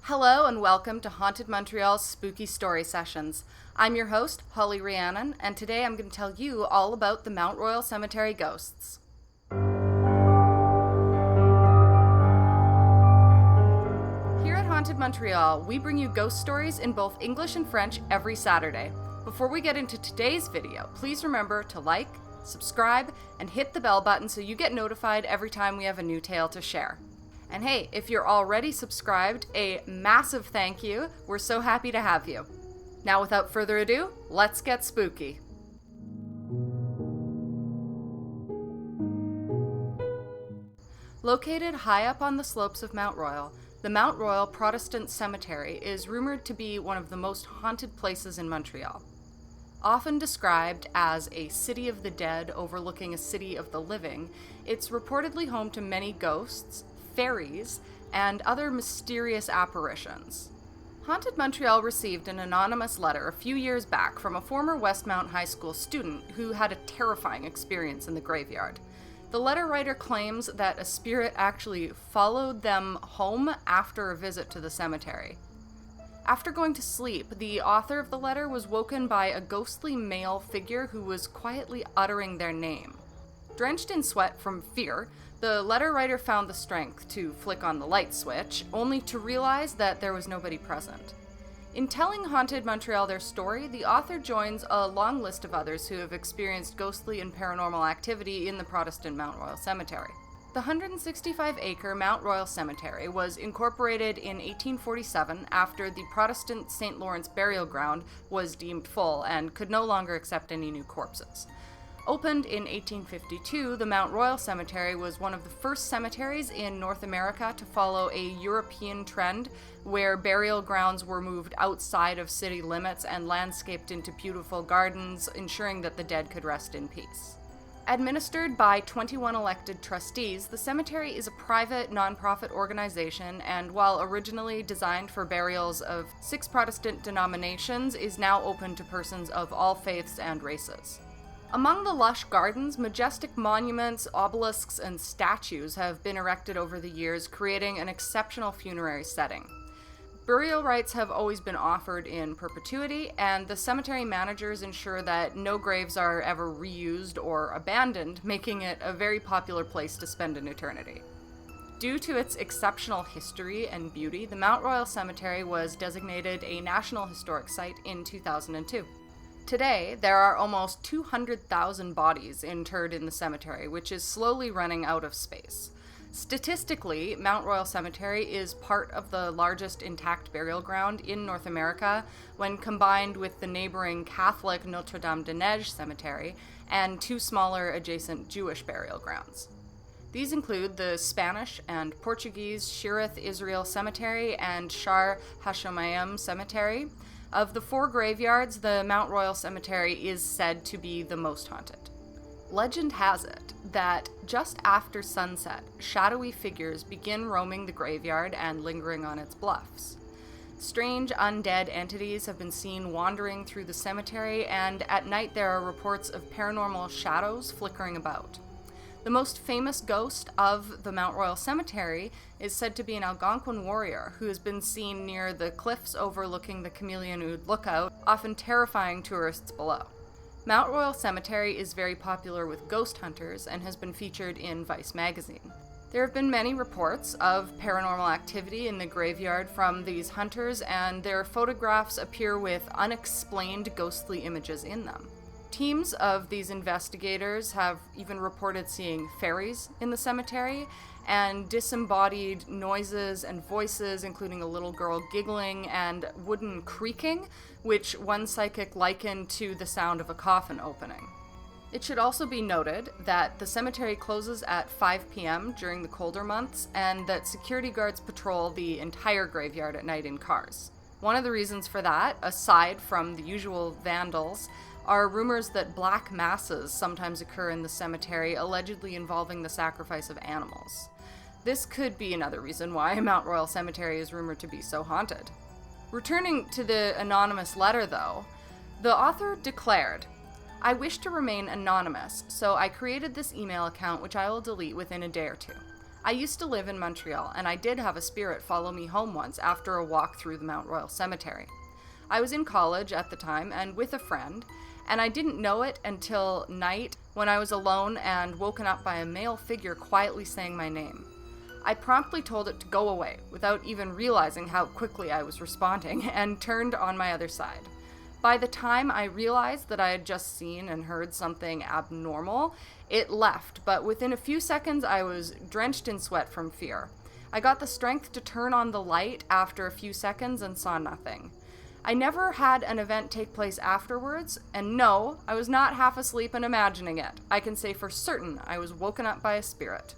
Hello and welcome to Haunted Montreal's Spooky Story Sessions. I'm your host, Holly Rhiannon, and today I'm going to tell you all about the Mount Royal Cemetery ghosts. Here at Haunted Montreal, we bring you ghost stories in both English and French every Saturday. Before we get into today's video, please remember to like, subscribe, and hit the bell button so you get notified every time we have a new tale to share. And hey, if you're already subscribed, a massive thank you. We're so happy to have you. Now, without further ado, let's get spooky. Located high up on the slopes of Mount Royal, the Mount Royal Protestant Cemetery is rumored to be one of the most haunted places in Montreal. Often described as a city of the dead overlooking a city of the living, it's reportedly home to many ghosts, fairies, and other mysterious apparitions. Haunted Montreal received an anonymous letter a few years back from a former Westmount High School student who had a terrifying experience in the graveyard. The letter writer claims that a spirit actually followed them home after a visit to the cemetery. After going to sleep, the author of the letter was woken by a ghostly male figure who was quietly uttering their name. Drenched in sweat from fear, the letter writer found the strength to flick on the light switch, only to realize that there was nobody present. In telling Haunted Montreal their story, the author joins a long list of others who have experienced ghostly and paranormal activity in the Protestant Mount Royal Cemetery. The 165-acre Mount Royal Cemetery was incorporated in 1847 after the Protestant St. Lawrence burial ground was deemed full and could no longer accept any new corpses. Opened in 1852, the Mount Royal Cemetery was one of the first cemeteries in North America to follow a European trend where burial grounds were moved outside of city limits and landscaped into beautiful gardens, ensuring that the dead could rest in peace. Administered by 21 elected trustees, the cemetery is a private, nonprofit organization, and while originally designed for burials of 6 Protestant denominations, is now open to persons of all faiths and races. Among the lush gardens, majestic monuments, obelisks, and statues have been erected over the years, creating an exceptional funerary setting. Burial rites have always been offered in perpetuity, and the cemetery managers ensure that no graves are ever reused or abandoned, making it a very popular place to spend an eternity. Due to its exceptional history and beauty, the Mount Royal Cemetery was designated a National Historic Site in 2002. Today, there are almost 200,000 bodies interred in the cemetery, which is slowly running out of space. Statistically, Mount Royal Cemetery is part of the largest intact burial ground in North America when combined with the neighboring Catholic Notre-Dame-des-Neiges Cemetery and 2 smaller adjacent Jewish burial grounds. These include the Spanish and Portuguese Shirith Israel Cemetery and Shar Hashomayim Cemetery. Of the 4 graveyards, the Mount Royal Cemetery is said to be the most haunted. Legend has it that just after sunset, shadowy figures begin roaming the graveyard and lingering on its bluffs. Strange undead entities have been seen wandering through the cemetery, and at night there are reports of paranormal shadows flickering about. The most famous ghost of the Mount Royal Cemetery is said to be an Algonquin warrior who has been seen near the cliffs overlooking the Chameleon Oud lookout, often terrifying tourists below. Mount Royal Cemetery is very popular with ghost hunters and has been featured in Vice magazine. There have been many reports of paranormal activity in the graveyard from these hunters, and their photographs appear with unexplained ghostly images in them. Teams of these investigators have even reported seeing fairies in the cemetery and disembodied noises and voices, including a little girl giggling and wooden creaking, which one psychic likened to the sound of a coffin opening. It should also be noted that the cemetery closes at 5 p.m. during the colder months, and that security guards patrol the entire graveyard at night in cars. One of the reasons for that, aside from the usual vandals, are rumors that black masses sometimes occur in the cemetery, allegedly involving the sacrifice of animals. This could be another reason why Mount Royal Cemetery is rumored to be so haunted. Returning to the anonymous letter, though, the author declared, "I wish to remain anonymous, so I created this email account which I will delete within a day or 2. I used to live in Montreal, and I did have a spirit follow me home once after a walk through the Mount Royal Cemetery. I was in college at the time and with a friend, and I didn't know it until night when I was alone and woken up by a male figure quietly saying my name. I promptly told it to go away without even realizing how quickly I was responding and turned on my other side. By the time I realized that I had just seen and heard something abnormal, it left, but within a few seconds I was drenched in sweat from fear. I got the strength to turn on the light after a few seconds and saw nothing. I never had an event take place afterwards, and no, I was not half asleep and imagining it. I can say for certain I was woken up by a spirit.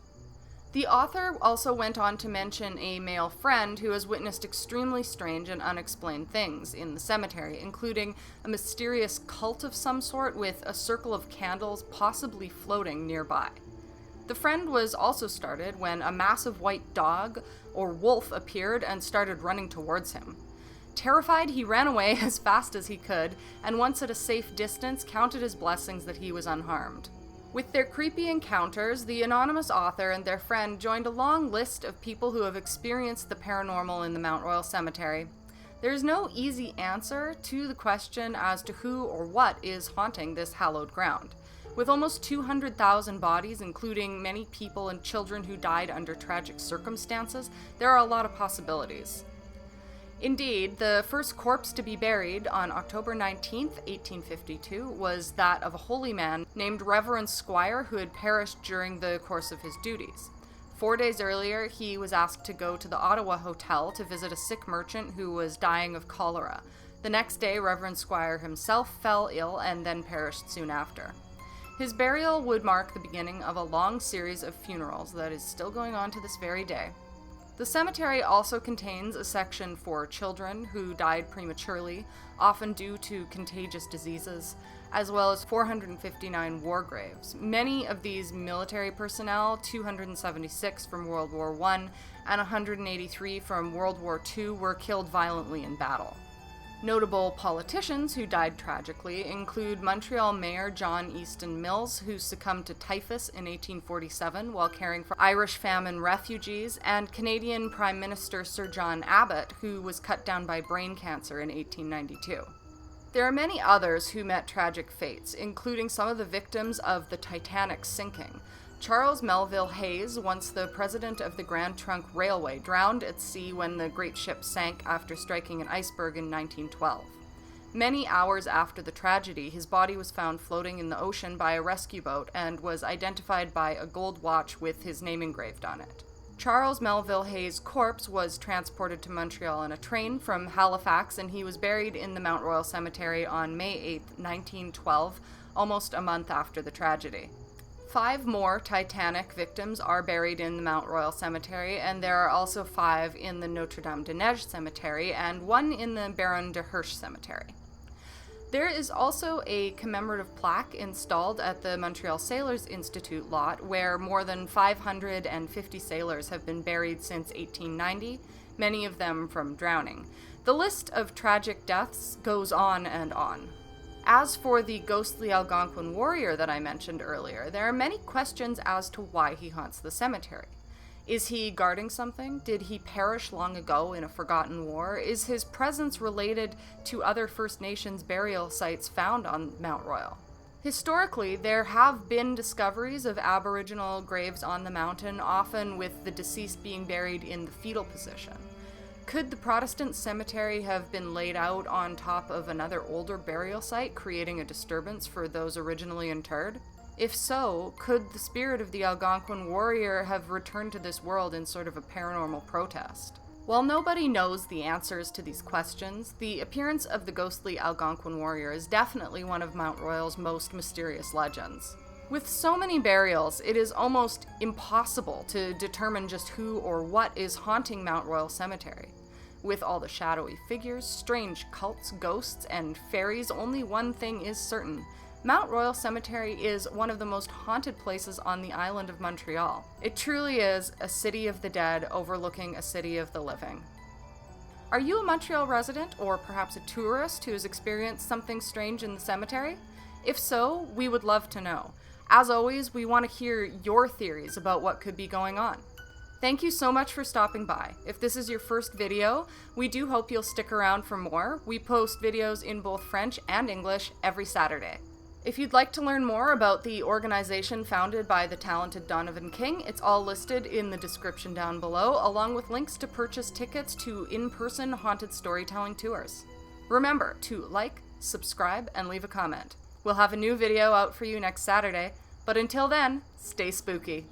The author also went on to mention a male friend who has witnessed extremely strange and unexplained things in the cemetery, including a mysterious cult of some sort with a circle of candles possibly floating nearby. The friend was also startled when a massive white dog or wolf appeared and started running towards him. Terrified, he ran away as fast as he could, and once at a safe distance, counted his blessings that he was unharmed. With their creepy encounters, the anonymous author and their friend joined a long list of people who have experienced the paranormal in the Mount Royal Cemetery. There is no easy answer to the question as to who or what is haunting this hallowed ground. With almost 200,000 bodies, including many people and children who died under tragic circumstances, there are a lot of possibilities. Indeed, the first corpse to be buried on October 19, 1852, was that of a holy man named Reverend Squire who had perished during the course of his duties. 4 days earlier, he was asked to go to the Ottawa Hotel to visit a sick merchant who was dying of cholera. The next day, Reverend Squire himself fell ill and then perished soon after. His burial would mark the beginning of a long series of funerals that is still going on to this very day. The cemetery also contains a section for children who died prematurely, often due to contagious diseases, as well as 459 war graves. Many of these military personnel, 276 from World War I and 183 from World War II, were killed violently in battle. Notable politicians who died tragically include Montreal Mayor John Easton Mills, who succumbed to typhus in 1847 while caring for Irish famine refugees, and Canadian Prime Minister Sir John Abbott, who was cut down by brain cancer in 1892. There are many others who met tragic fates, including some of the victims of the Titanic's sinking. Charles Melville Hayes, once the president of the Grand Trunk Railway, drowned at sea when the great ship sank after striking an iceberg in 1912. Many hours after the tragedy, his body was found floating in the ocean by a rescue boat and was identified by a gold watch with his name engraved on it. Charles Melville Hayes' corpse was transported to Montreal in a train from Halifax, and he was buried in the Mount Royal Cemetery on May 8, 1912, almost a month after the tragedy. 5 more Titanic victims are buried in the Mount Royal Cemetery, and there are also 5 in the Notre-Dame-de-Neige Cemetery and 1 in the Baron de Hirsch Cemetery. There is also a commemorative plaque installed at the Montreal Sailors Institute lot where more than 550 sailors have been buried since 1890, many of them from drowning. The list of tragic deaths goes on and on. As for the ghostly Algonquin warrior that I mentioned earlier, there are many questions as to why he haunts the cemetery. Is he guarding something? Did he perish long ago in a forgotten war? Is his presence related to other First Nations burial sites found on Mount Royal? Historically, there have been discoveries of Aboriginal graves on the mountain, often with the deceased being buried in the fetal position. Could the Protestant cemetery have been laid out on top of another older burial site, creating a disturbance for those originally interred? If so, could the spirit of the Algonquin warrior have returned to this world in sort of a paranormal protest? While nobody knows the answers to these questions, the appearance of the ghostly Algonquin warrior is definitely one of Mount Royal's most mysterious legends. With so many burials, it is almost impossible to determine just who or what is haunting Mount Royal Cemetery. With all the shadowy figures, strange cults, ghosts, and fairies, only one thing is certain. Mount Royal Cemetery is one of the most haunted places on the island of Montreal. It truly is a city of the dead overlooking a city of the living. Are you a Montreal resident or perhaps a tourist who has experienced something strange in the cemetery? If so, we would love to know. As always, we want to hear your theories about what could be going on. Thank you so much for stopping by. If this is your first video, we do hope you'll stick around for more. We post videos in both French and English every Saturday. If you'd like to learn more about the organization founded by the talented Donovan King, it's all listed in the description down below, along with links to purchase tickets to in-person haunted storytelling tours. Remember to like, subscribe, and leave a comment. We'll have a new video out for you next Saturday, but until then, stay spooky.